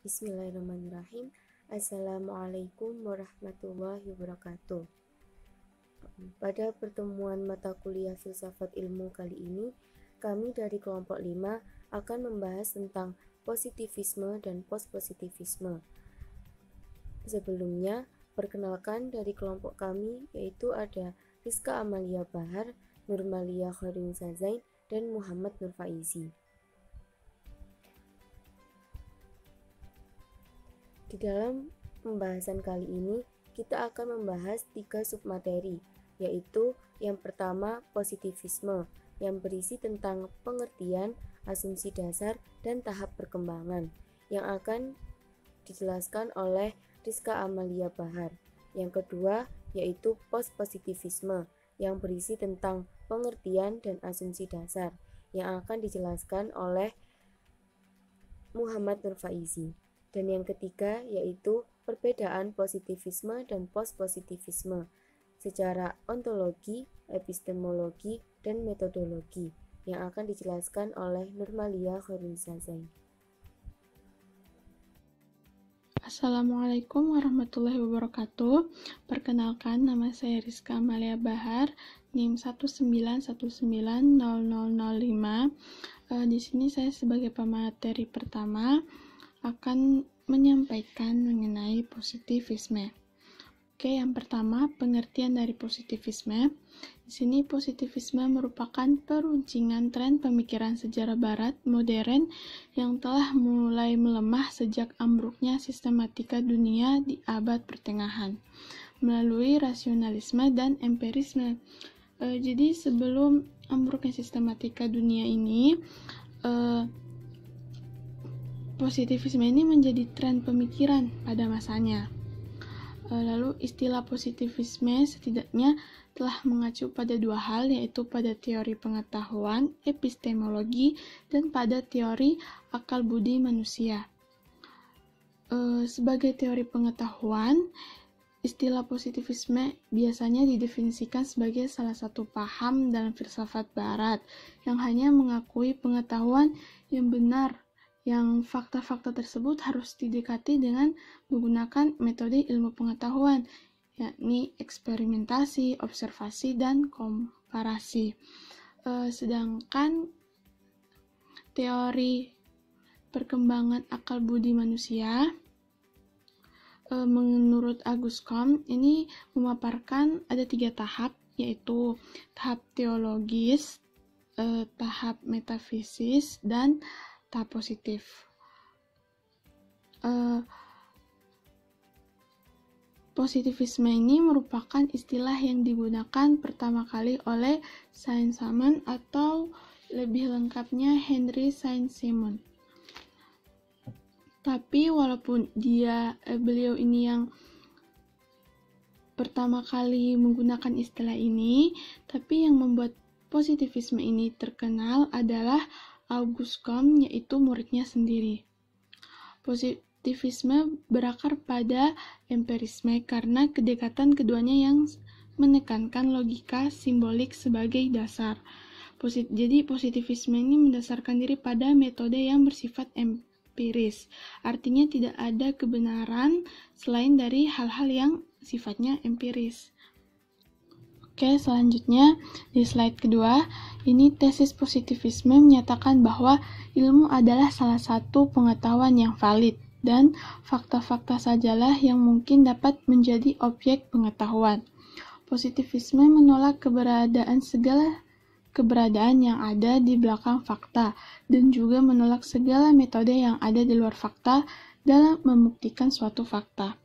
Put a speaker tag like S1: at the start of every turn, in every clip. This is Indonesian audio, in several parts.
S1: Bismillahirrahmanirrahim. Assalamualaikum warahmatullahi wabarakatuh. Pada pertemuan mata kuliah Filsafat Ilmu kali ini, kami dari kelompok 5 akan membahas tentang positivisme dan postpositivisme. Sebelumnya, perkenalkan dari kelompok kami yaitu ada Rizka Amalia Bahar, Nurmalia Khairunnisa Zain, dan Muhammad Nur Faizi. Di dalam pembahasan kali ini, kita akan membahas 3 submateri, yaitu yang pertama positivisme, yang berisi tentang pengertian, asumsi dasar, dan tahap perkembangan, yang akan dijelaskan oleh Rizka Amalia Bahar. Yang kedua, yaitu postpositivisme, yang berisi tentang pengertian dan asumsi dasar, yang akan dijelaskan oleh Muhammad Nur Faizi. Dan yang ketiga yaitu perbedaan positivisme dan postpositivisme secara ontologi, epistemologi, dan metodologi yang akan dijelaskan oleh Nurmalia Khairunnisa Zain.
S2: Assalamualaikum warahmatullahi wabarakatuh. Perkenalkan, nama saya Rizka Amalia Bahar, NIM 1919005. Di sini saya sebagai pemateri pertama akan menyampaikan mengenai positivisme. Oke, yang pertama, pengertian dari positivisme. Di sini positivisme merupakan peruncingan tren pemikiran sejarah barat modern yang telah mulai melemah sejak ambruknya sistematika dunia di abad pertengahan melalui rasionalisme dan empirisme. Jadi sebelum ambruknya sistematika dunia ini, positivisme ini menjadi tren pemikiran pada masanya. Lalu istilah positivisme setidaknya telah mengacu pada 2 hal, yaitu pada teori pengetahuan, epistemologi, dan pada teori akal budi manusia. Sebagai teori pengetahuan, istilah positivisme biasanya didefinisikan sebagai salah satu paham dalam filsafat barat yang hanya mengakui pengetahuan yang benar, yang fakta-fakta tersebut harus didekati dengan menggunakan metode ilmu pengetahuan, yakni eksperimentasi, observasi, dan komparasi. Sedangkan teori perkembangan akal budi manusia, menurut Auguste Comte, ini memaparkan ada 3 tahap, yaitu tahap teologis, tahap metafisis, dan tahap positif. Positivisme ini merupakan istilah yang digunakan pertama kali oleh Saint-Simon atau lebih lengkapnya Henry Saint-Simon. Tapi walaupun beliau ini yang pertama kali menggunakan istilah ini, tapi yang membuat positivisme ini terkenal adalah Auguste Comte, yaitu muridnya sendiri. Positivisme berakar pada empirisme karena kedekatan keduanya yang menekankan logika simbolik sebagai dasar. Jadi positivisme ini mendasarkan diri pada metode yang bersifat empiris. Artinya tidak ada kebenaran selain dari hal-hal yang sifatnya empiris. Oke, selanjutnya di slide kedua, ini tesis positivisme menyatakan bahwa ilmu adalah salah satu pengetahuan yang valid dan fakta-fakta sajalah yang mungkin dapat menjadi objek pengetahuan. Positivisme menolak segala keberadaan yang ada di belakang fakta dan juga menolak segala metode yang ada di luar fakta dalam membuktikan suatu fakta.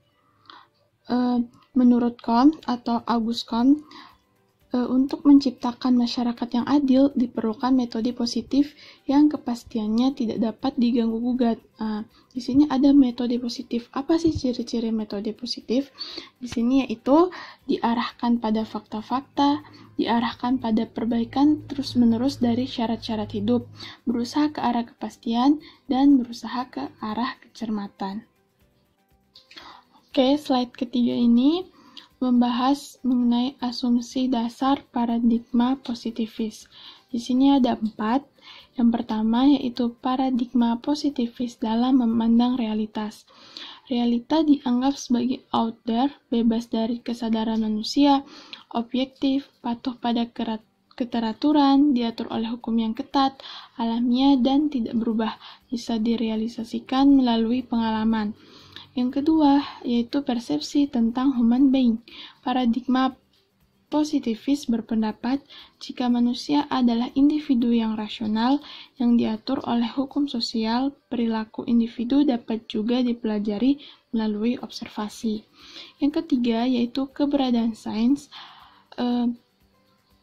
S2: Menurut Comte atau Auguste Comte, untuk menciptakan masyarakat yang adil diperlukan metode positif yang kepastiannya tidak dapat diganggu-gugat. Di sini ada metode positif. Apa sih ciri-ciri metode positif? Di sini yaitu diarahkan pada fakta-fakta, diarahkan pada perbaikan terus-menerus dari syarat-syarat hidup, berusaha ke arah kepastian, dan berusaha ke arah kecermatan. Oke, slide ketiga ini membahas mengenai asumsi dasar paradigma positivis. Di sini ada 4. Yang pertama yaitu paradigma positivis dalam memandang realitas. Realita dianggap sebagai out there, bebas dari kesadaran manusia, objektif, patuh pada keteraturan, diatur oleh hukum yang ketat, alamiah, dan tidak berubah, bisa direalisasikan melalui pengalaman. Yang kedua, yaitu persepsi tentang human being. Paradigma positivis berpendapat jika manusia adalah individu yang rasional yang diatur oleh hukum sosial, perilaku individu dapat juga dipelajari melalui observasi. Yang ketiga, yaitu keberadaan sains.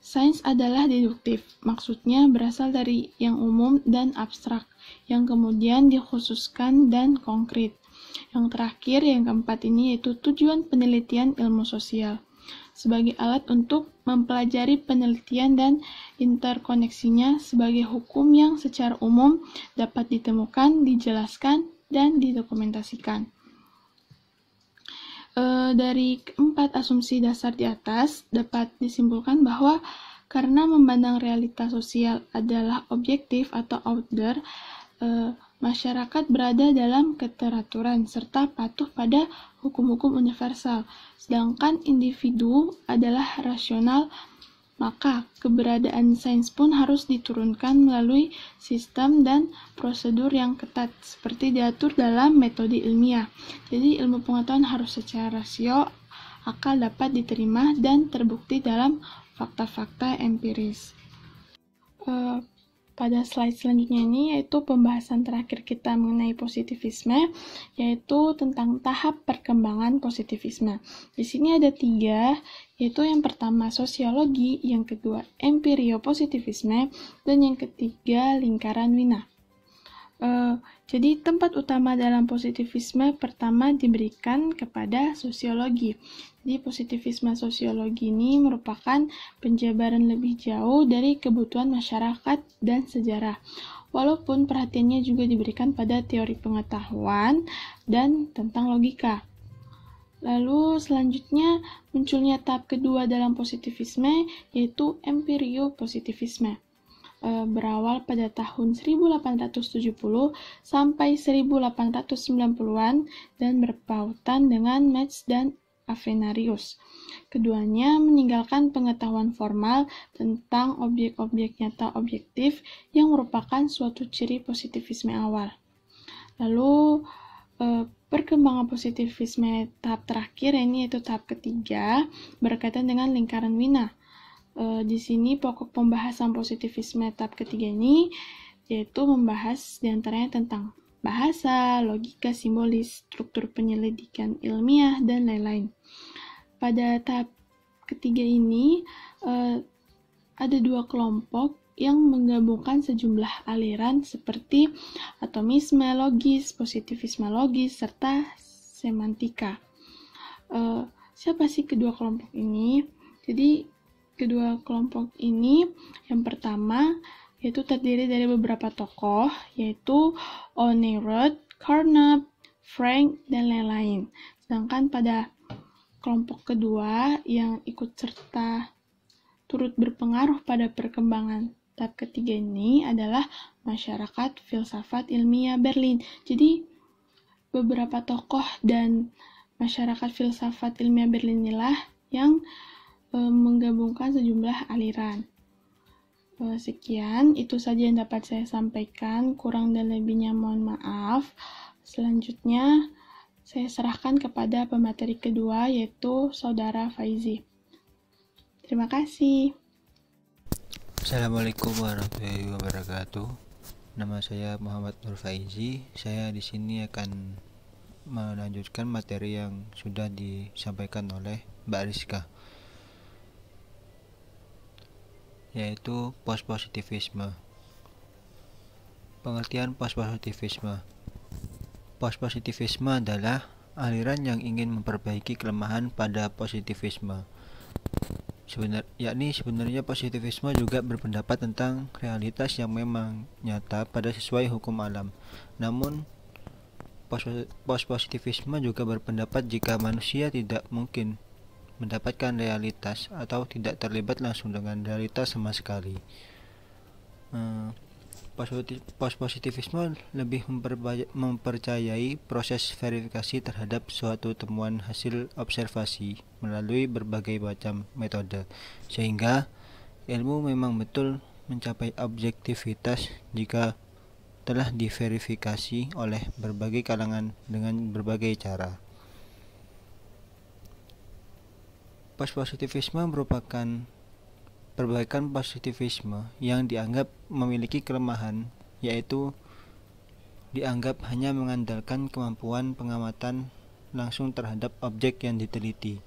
S2: Sains adalah deduktif, maksudnya berasal dari yang umum dan abstrak, yang kemudian dikhususkan dan konkret. Yang terakhir, yang keempat ini yaitu tujuan penelitian ilmu sosial sebagai alat untuk mempelajari penelitian dan interkoneksinya sebagai hukum yang secara umum dapat ditemukan, dijelaskan, dan didokumentasikan. Dari keempat asumsi dasar di atas, dapat disimpulkan bahwa karena memandang realitas sosial adalah objektif atau out there, masyarakat berada dalam keteraturan serta patuh pada hukum-hukum universal, sedangkan individu adalah rasional, maka keberadaan sains pun harus diturunkan melalui sistem dan prosedur yang ketat, seperti diatur dalam metode ilmiah. Jadi ilmu pengetahuan harus secara rasio, akal dapat diterima, dan terbukti dalam fakta-fakta empiris. Pada slide selanjutnya ini yaitu pembahasan terakhir kita mengenai positivisme, yaitu tentang tahap perkembangan positivisme. Di sini ada 3, yaitu yang pertama sosiologi, yang kedua empirio-positivisme, dan yang ketiga lingkaran Wina. Jadi tempat utama dalam positivisme pertama diberikan kepada sosiologi. Jadi positivisme sosiologi ini merupakan penjabaran lebih jauh dari kebutuhan masyarakat dan sejarah. Walaupun perhatiannya juga diberikan pada teori pengetahuan dan tentang logika. Lalu selanjutnya munculnya tahap kedua dalam positivisme, yaitu empirio-positivisme. Berawal pada tahun 1870 sampai 1890-an dan berpautan dengan Metz dan Avenarius. Keduanya meninggalkan pengetahuan formal tentang objek-objek nyata objektif yang merupakan suatu ciri positivisme awal. Lalu perkembangan positivisme tahap terakhir, ini yaitu tahap ketiga, berkaitan dengan lingkaran Wina. Di sini pokok pembahasan positivisme tahap ketiga ini yaitu membahas diantaranya tentang bahasa, logika simbolis, struktur penyelidikan ilmiah, dan lain-lain. Pada tahap ketiga ini ada 2 kelompok yang menggabungkan sejumlah aliran seperti atomisme logis, positivisme logis, serta semantika. Siapa sih kedua kelompok ini? Jadi kedua kelompok ini yang pertama yaitu terdiri dari beberapa tokoh, yaitu O'Neirod, Carnap, Frank, dan lain-lain. Sedangkan pada kelompok kedua yang ikut serta turut berpengaruh pada perkembangan tahap ketiga ini adalah masyarakat filsafat ilmiah Berlin. Jadi beberapa tokoh dan masyarakat filsafat ilmiah Berlin inilah yang menggabungkan sejumlah aliran. Sekian, itu saja yang dapat saya sampaikan. Kurang dan lebihnya mohon maaf. Selanjutnya, saya serahkan kepada pemateri kedua, yaitu Saudara Faizi. Terima kasih.
S3: Assalamualaikum warahmatullahi wabarakatuh. Nama saya Muhammad Nur Faizi. Saya di sini akan melanjutkan materi yang sudah disampaikan oleh Mbak Rizka, yaitu post-positivisme. Pengertian post-positivisme. Post-positivisme adalah aliran yang ingin memperbaiki kelemahan pada positivisme. Sebenarnya positivisme juga berpendapat tentang realitas yang memang nyata pada sesuai hukum alam. Namun, post-positivisme juga berpendapat jika manusia tidak mungkin mendapatkan realitas atau tidak terlibat langsung dengan realitas sama sekali. Postpositivisme lebih mempercayai proses verifikasi terhadap suatu temuan hasil observasi melalui berbagai macam metode, sehingga ilmu memang betul mencapai objektivitas jika telah diverifikasi oleh berbagai kalangan dengan berbagai cara. Postpositivisme merupakan perbaikan positivisme yang dianggap memiliki kelemahan, yaitu dianggap hanya mengandalkan kemampuan pengamatan langsung terhadap objek yang diteliti.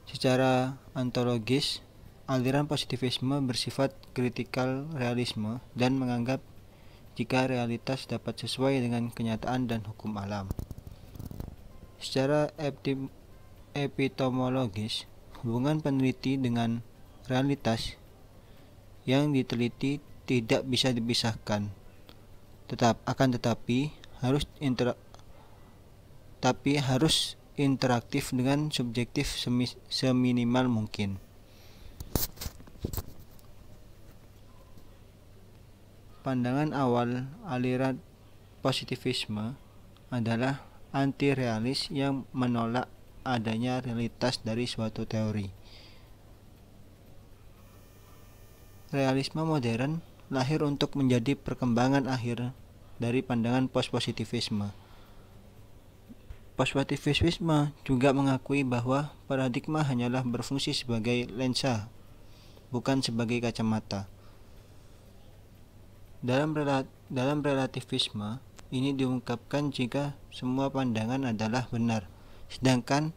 S3: Secara ontologis, aliran positivisme bersifat kritikal realisme dan menganggap jika realitas dapat sesuai dengan kenyataan dan hukum alam. Secara epistemologis, hubungan peneliti dengan realitas yang diteliti tidak bisa dipisahkan. Tetapi harus interaktif dengan subjektif seminimal mungkin. Pandangan awal aliran positivisme adalah anti-realis yang menolak adanya realitas dari suatu teori. Realisme modern lahir untuk menjadi perkembangan akhir dari pandangan postpositivisme. Postpositivisme juga mengakui bahwa paradigma hanyalah berfungsi sebagai lensa, bukan sebagai kacamata. Dalam relativisme, ini diungkapkan jika semua pandangan adalah benar, sedangkan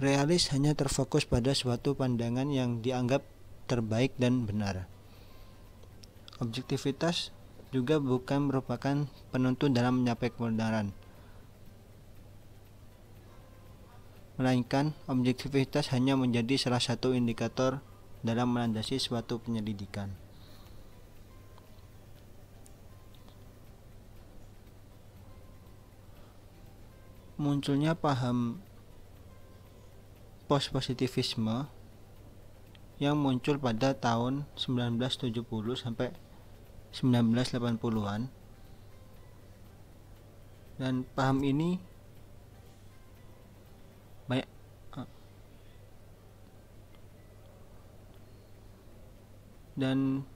S3: realis hanya terfokus pada suatu pandangan yang dianggap terbaik dan benar. Objektivitas juga bukan merupakan penuntut dalam mencapai kebenaran, melainkan objektivitas hanya menjadi salah satu indikator dalam melandasi suatu penyelidikan. Munculnya paham postpositivisme yang muncul pada tahun 1970 sampai 1980-an, dan paham ini banyak dan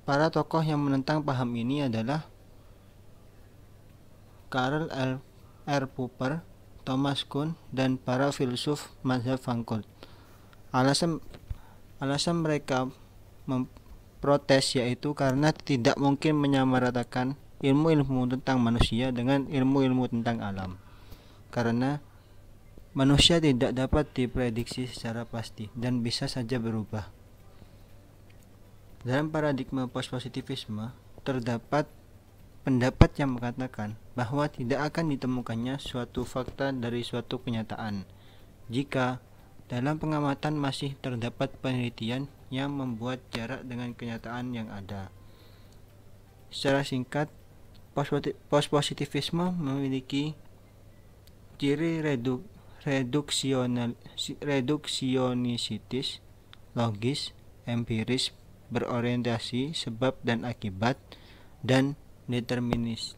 S3: para tokoh yang menentang paham ini adalah Karl R. Popper, Thomas Kuhn, dan para filsuf mazhab Frankfurt. Alasan mereka memprotes yaitu karena tidak mungkin menyamaratakan ilmu-ilmu tentang manusia dengan ilmu-ilmu tentang alam, karena manusia tidak dapat diprediksi secara pasti dan bisa saja berubah. Dalam paradigma postpositivisme terdapat pendapat yang mengatakan bahwa tidak akan ditemukannya suatu fakta dari suatu kenyataan jika dalam pengamatan masih terdapat penelitian yang membuat jarak dengan kenyataan yang ada. Secara singkat, postpositivisme memiliki ciri reduksionisitis, logis, empiris, berorientasi sebab dan akibat, dan deterministis.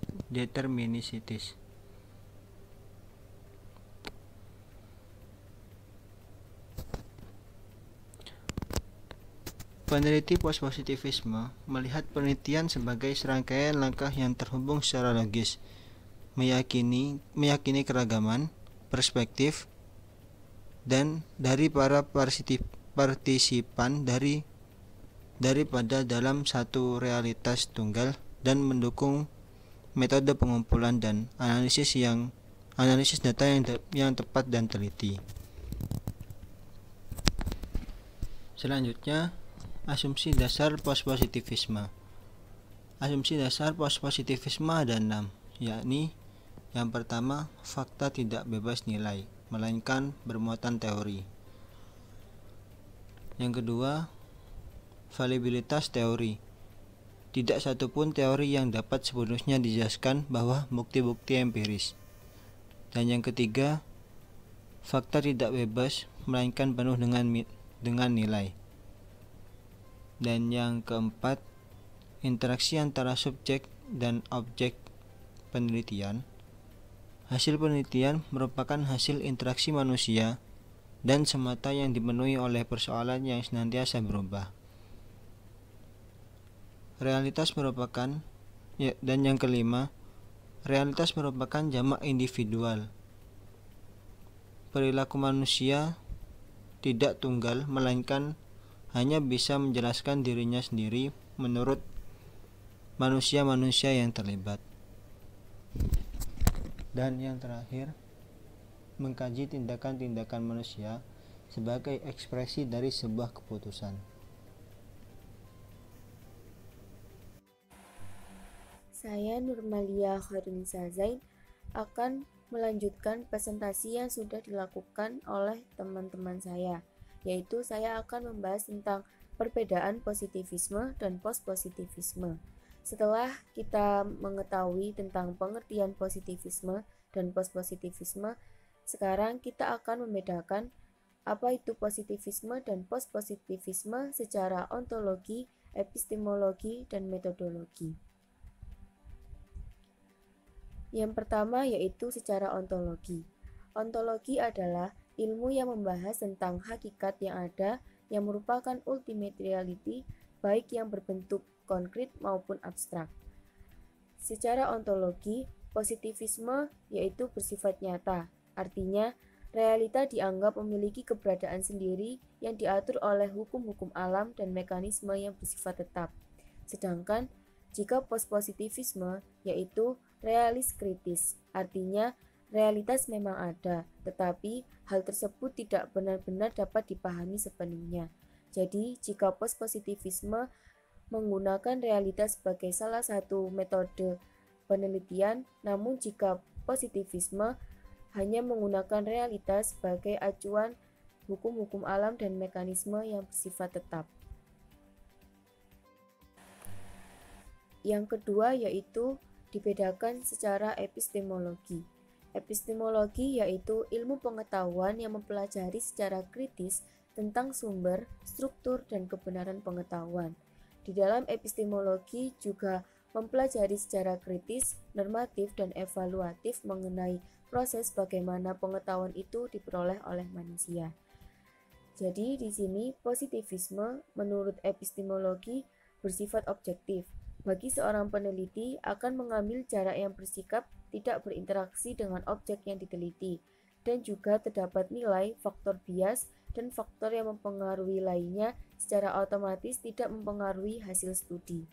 S3: Peneliti postpositivisme melihat penelitian sebagai serangkaian langkah yang terhubung secara logis, meyakini keragaman perspektif dan dari para partisipan daripada dalam satu realitas tunggal, dan mendukung metode pengumpulan dan analisis data yang tepat dan teliti. Selanjutnya, asumsi dasar postpositivisme. Asumsi dasar postpositivisme ada 6, yakni yang pertama, fakta tidak bebas nilai, melainkan bermuatan teori. Yang kedua, validitas teori. Tidak satupun teori yang dapat sepenuhnya dijelaskan bahwa bukti-bukti empiris. Dan yang ketiga, fakta tidak bebas, melainkan penuh dengan nilai. Dan yang keempat, interaksi antara subjek dan objek penelitian. Hasil penelitian merupakan hasil interaksi manusia dan semata yang dipenuhi oleh persoalan yang senantiasa berubah. Dan yang kelima, realitas merupakan jamak individual. Perilaku manusia tidak tunggal, melainkan hanya bisa menjelaskan dirinya sendiri menurut manusia-manusia yang terlibat. Dan yang terakhir, mengkaji tindakan-tindakan manusia sebagai ekspresi dari sebuah keputusan.
S1: Saya Nurmalia Khairunisa Zain akan melanjutkan presentasi yang sudah dilakukan oleh teman-teman saya, yaitu saya akan membahas tentang perbedaan positivisme dan postpositivisme. Setelah kita mengetahui tentang pengertian positivisme dan postpositivisme, sekarang kita akan membedakan apa itu positivisme dan postpositivisme secara ontologi, epistemologi, dan metodologi. Yang pertama yaitu secara ontologi. Ontologi adalah ilmu yang membahas tentang hakikat yang ada yang merupakan ultimate reality, baik yang berbentuk konkret maupun abstrak. Secara ontologi, positivisme yaitu bersifat nyata, artinya realita dianggap memiliki keberadaan sendiri yang diatur oleh hukum-hukum alam dan mekanisme yang bersifat tetap. Sedangkan jika postpositivisme yaitu realis kritis, artinya realitas memang ada, tetapi hal tersebut tidak benar-benar dapat dipahami sepenuhnya. Jadi, jika postpositivisme menggunakan realitas sebagai salah satu metode penelitian, namun jika positivisme hanya menggunakan realitas sebagai acuan hukum-hukum alam dan mekanisme yang bersifat tetap. Yang kedua yaitu dibedakan secara epistemologi. Epistemologi yaitu ilmu pengetahuan yang mempelajari secara kritis tentang sumber, struktur, dan kebenaran pengetahuan. Di dalam epistemologi juga mempelajari secara kritis, normatif, dan evaluatif mengenai proses bagaimana pengetahuan itu diperoleh oleh manusia. Jadi di sini positivisme menurut epistemologi bersifat objektif. Bagi seorang peneliti akan mengambil jarak yang bersikap tidak berinteraksi dengan objek yang diteliti, dan juga terdapat nilai, faktor bias, dan faktor yang mempengaruhi lainnya secara otomatis tidak mempengaruhi hasil studi.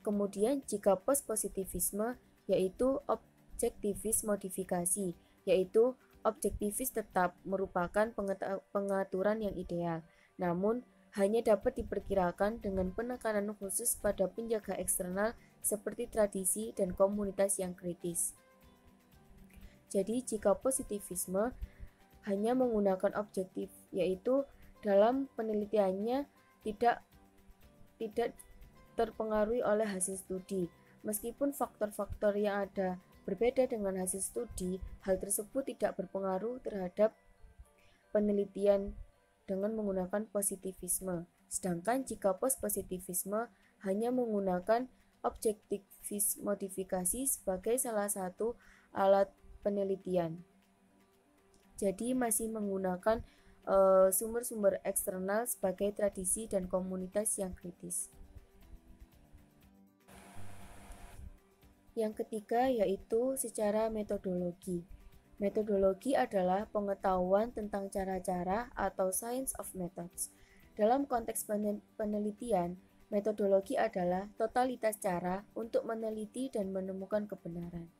S1: Kemudian jika postpositivisme yaitu objektivis modifikasi, yaitu objektivis tetap merupakan pengaturan yang ideal, namun hanya dapat diperkirakan dengan penekanan khusus pada penjaga eksternal seperti tradisi dan komunitas yang kritis. Jadi jika positivisme hanya menggunakan objektif, yaitu dalam penelitiannya tidak terpengaruhi oleh hasil studi. Meskipun faktor-faktor yang ada berbeda dengan hasil studi, hal tersebut tidak berpengaruh terhadap penelitian dengan menggunakan positivisme. Sedangkan jika postpositivisme hanya menggunakan objektivis modifikasi sebagai salah satu alat penelitian. Jadi masih menggunakan sumber-sumber eksternal sebagai tradisi dan komunitas yang kritis. Yang ketiga yaitu secara metodologi. Metodologi adalah pengetahuan tentang cara-cara atau science of methods. Dalam konteks penelitian, metodologi adalah totalitas cara untuk meneliti dan menemukan kebenaran.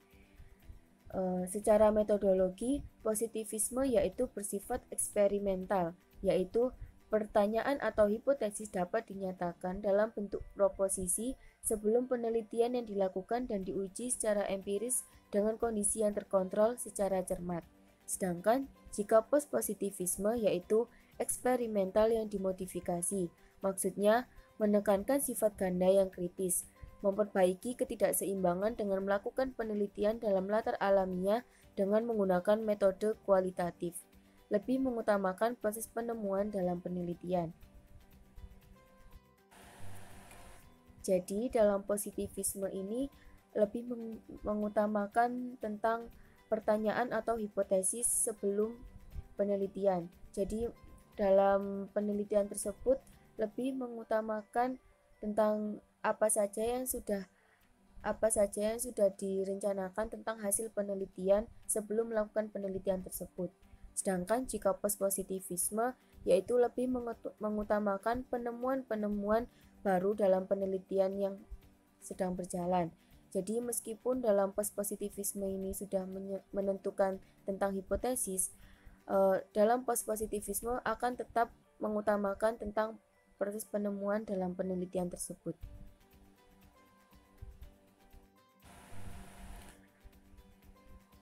S1: Secara metodologi, positivisme yaitu bersifat eksperimental, yaitu pertanyaan atau hipotesis dapat dinyatakan dalam bentuk proposisi sebelum penelitian yang dilakukan dan diuji secara empiris dengan kondisi yang terkontrol secara cermat. Sedangkan jika postpositivisme yaitu eksperimental yang dimodifikasi, maksudnya menekankan sifat ganda yang kritis, memperbaiki ketidakseimbangan dengan melakukan penelitian dalam latar alamiah dengan menggunakan metode kualitatif, lebih mengutamakan proses penemuan dalam penelitian. Jadi dalam positivisme ini lebih mengutamakan tentang pertanyaan atau hipotesis sebelum penelitian. Jadi dalam penelitian tersebut lebih mengutamakan tentang apa saja yang sudah direncanakan tentang hasil penelitian sebelum melakukan penelitian tersebut. Sedangkan jika postpositivisme yaitu lebih mengutamakan penemuan-penemuan baru dalam penelitian yang sedang berjalan. Jadi meskipun dalam postpositivisme ini sudah menentukan tentang hipotesis, dalam postpositivisme akan tetap mengutamakan tentang proses penemuan dalam penelitian tersebut.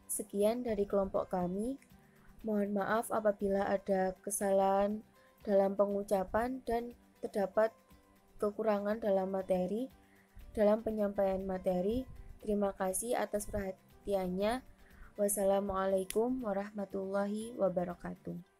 S1: Sekian dari kelompok kami. Mohon maaf apabila ada kesalahan dalam pengucapan dan terdapat kekurangan dalam penyampaian materi. Terima kasih atas perhatiannya. Wassalamualaikum warahmatullahi wabarakatuh.